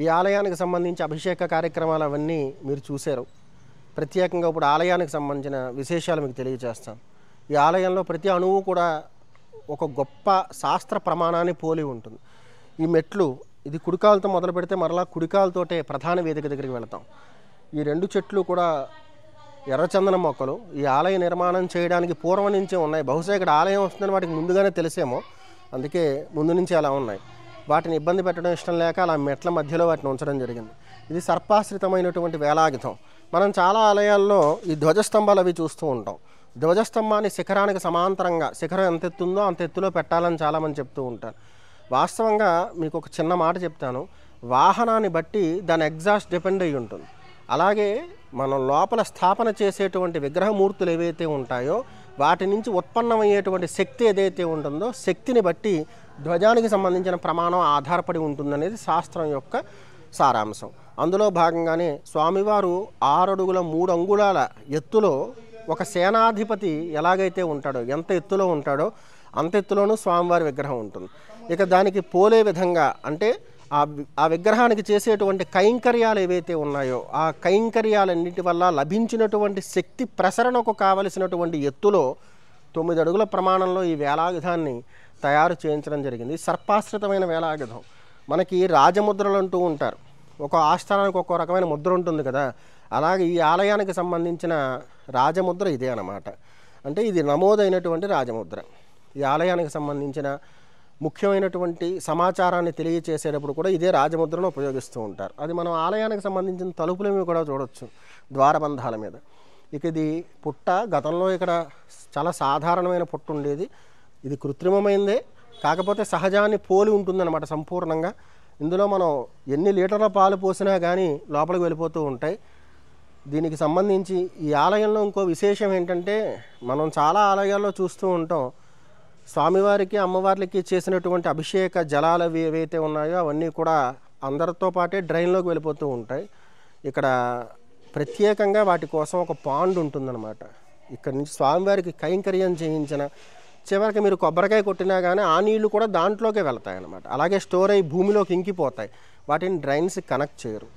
ఈ ఆలయానికి సంబంధించి అభిషేక కార్యక్రమాలు అవన్నీ మీరు చూశారు. ప్రత్యేకంగా ఇప్పుడు ఆలయానికి సంబంధించిన విశేషాలు మీకు తెలియజేస్తాను. ఈ ఆలయంలో ప్రతి అణువు కూడా ఒక గొప్ప శాస్త్ర ప్రమాణాన్ని పోలి ఉంటుంది. ఈ మెట్లు ఇది కుడికాలతో మొదలు పెడితే మరలా కుడికాలతోటే ప్రధాన వేదిక దగ్గరికి వెళతాం. ఈ 2 చెట్లు కూడా ఎర్రచందనం మొక్కలు. ఈ ఆలయ నిర్మాణం చేయడానికి పూర్వం నుంచే ఉన్నాయి. బహుశా ఇక్కడ ఆలయం వస్తుందని వాటికి ముందుగానే తెలిసేమో, అందుకే ముందు నుంచి అలా ఉన్నాయి. వాటిని ఇబ్బంది పెట్టడం ఇష్టం లేక అలా మెట్ల మధ్యలో వాటిని ఉంచడం జరిగింది. ఇది సర్పాశ్రితమైనటువంటి వేలాయుధం. మనం చాలా ఆలయాల్లో ఈ ధ్వజస్తంభాలు అవి చూస్తూ ఉంటాం. ధ్వజస్తంభాన్ని శిఖరానికి సమాంతరంగా, శిఖరం ఎంత ఎత్తుందో అంత ఎత్తులో పెట్టాలని చాలామంది చెప్తూ ఉంటారు. వాస్తవంగా మీకు ఒక చిన్న మాట చెప్తాను. వాహనాన్ని బట్టి దాని ఎగ్జాస్ట్ డిపెండ్ అయ్యి ఉంటుంది. అలాగే మనం లోపల స్థాపన చేసేటువంటి విగ్రహమూర్తులు ఏవైతే ఉంటాయో వాటి నుంచి ఉత్పన్నమయ్యేటువంటి శక్తి ఏదైతే ఉంటుందో శక్తిని బట్టి ధ్వజానికి సంబంధించిన ప్రమాణం ఆధారపడి ఉంటుందనేది శాస్త్రం యొక్క సారాంశం. అందులో భాగంగానే స్వామివారు 6 అడుగుల 3 అంగుళాల ఎత్తులో ఒక సేనాధిపతి ఎలాగైతే ఉంటాడో, ఎంత ఎత్తులో ఉంటాడో అంత ఎత్తులోనూ స్వామివారి విగ్రహం ఉంటుంది. ఇక దానికి పోలే విధంగా అంటే ఆ విగ్రహానికి చేసేటువంటి కైంకర్యాలు ఏవైతే ఉన్నాయో ఆ కైంకర్యాలన్నిటి వల్ల లభించినటువంటి శక్తి ప్రసరణకు కావలసినటువంటి ఎత్తులో 9 అడుగుల ప్రమాణంలో ఈ వేలాయుధాన్ని తయారు చేయించడం జరిగింది. సర్పాశ్రితమైన వేలాయుధం. మనకి రాజముద్రలు అంటూ ఉంటారు. ఒక ఆస్థానానికి ఒక్కో రకమైన ముద్ర ఉంటుంది కదా, అలాగే ఈ ఆలయానికి సంబంధించిన రాజముద్ర ఇదే అన్నమాట. అంటే ఇది నమోదైనటువంటి రాజముద్ర. ఈ ఆలయానికి సంబంధించిన ముఖ్యమైనటువంటి సమాచారాన్ని తెలియచేసేటప్పుడు కూడా ఇదే రాజముద్రను ఉపయోగిస్తూ ఉంటారు. అది మనం ఆలయానికి సంబంధించిన తలుపుల మీద కూడా చూడవచ్చు, ద్వారబంధాల మీద. ఇక ఇది పుట్ట గతంలో ఇక్కడ చాలా సాధారణమైన పుట్ట ఉండేది. ఇది కృత్రిమమైందే, కాకపోతే సహజాన్ని పోలి ఉంటుందన్నమాట సంపూర్ణంగా. ఇందులో మనం ఎన్ని లీటర్ల పాలు పోసినా కానీ లోపలికి వెళ్ళిపోతూ ఉంటాయి. దీనికి సంబంధించి ఈ ఆలయంలో ఇంకో విశేషం ఏంటంటే, మనం చాలా ఆలయాల్లో చూస్తూ ఉంటాం స్వామివారికి అమ్మవార్లకి చేసినటువంటి అభిషేక జలాలు అవి ఏవైతే ఉన్నాయో అవన్నీ కూడా అందరితో పాటే డ్రైన్లోకి వెళ్ళిపోతూ ఉంటాయి. ఇక్కడ ప్రత్యేకంగా వాటి కోసం ఒక పాండ్ ఉంటుందన్నమాట. ఇక్కడ నుంచి స్వామివారికి కైంకర్యం చేయించిన చివరికి మీరు కొబ్బరికాయ కొట్టినా కానీ ఆ నీళ్లు కూడా దాంట్లోకే వెళ్తాయి అన్నమాట. అలాగే స్టోర్ అయ్యి భూమిలోకి ఇంకిపోతాయి. వాటిని డ్రైన్స్ కనెక్ట్ చేయరు.